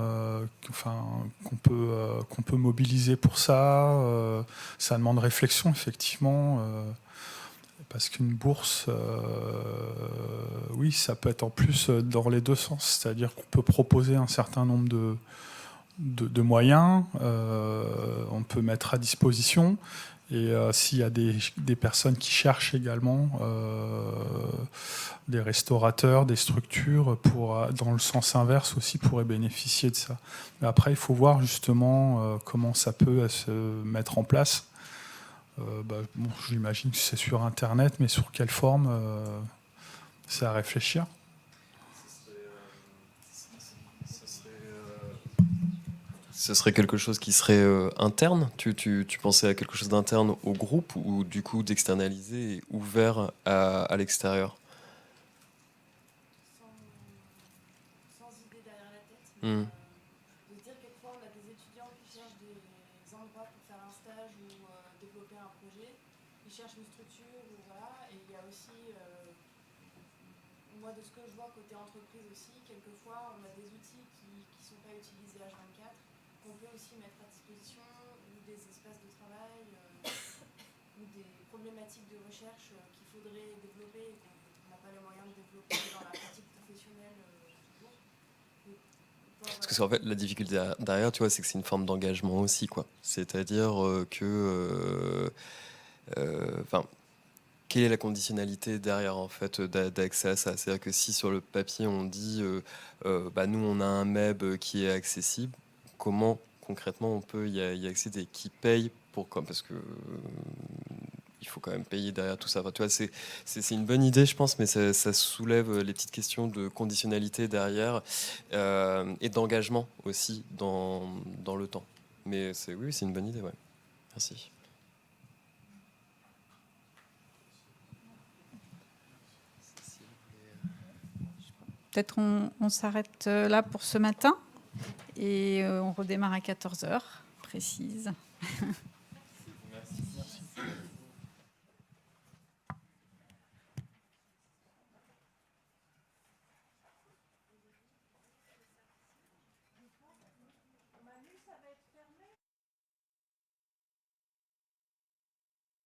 qu'on peut mobiliser pour ça. Ça demande réflexion effectivement. Parce qu'une bourse, oui, ça peut être en plus dans les 2 sens. C'est-à-dire qu'on peut proposer un certain nombre de moyens, on peut mettre à disposition. Et s'il y a des personnes qui cherchent également, des restaurateurs, des structures, dans le sens inverse aussi, pourraient bénéficier de ça. Mais après, il faut voir justement comment ça peut se mettre en place. J'imagine que c'est sur Internet, mais sur quelle forme, c'est à réfléchir. Ce serait quelque chose qui serait interne. Tu pensais à quelque chose d'interne au groupe ou du coup d'externalisé et ouvert à l'extérieur? Sans idée derrière la tête. De dire quelquefois on a des étudiants qui cherchent des endroits pour faire un stage ou développer un projet. Ils cherchent une structure ou voilà. Et il y a aussi, moi de ce que je vois côté entreprise aussi, quelquefois on a des outils qui ne sont pas utilisés H24, qu'on peut aussi mettre à disposition, ou des espaces de travail, ou des problématiques de recherche qu'il faudrait développer et qu'on n'a pas les moyens de développer dans la pratique professionnelle toujours. Parce que en fait, la difficulté derrière, tu vois, c'est que c'est une forme d'engagement aussi, quoi. C'est-à-dire que, quelle est la conditionnalité derrière, en fait, d'accès à ça? C'est-à-dire que si sur le papier on dit, nous on a un MEB qui est accessible, comment concrètement on peut y accéder? Qui paye pour quoi? Parce que il faut quand même payer derrière tout ça. Enfin, tu vois, c'est une bonne idée, je pense, mais ça soulève les petites questions de conditionnalité derrière et d'engagement aussi dans le temps. Mais oui, c'est une bonne idée, ouais. Merci. Peut-être on s'arrête là pour ce matin et on redémarre à 14h précise.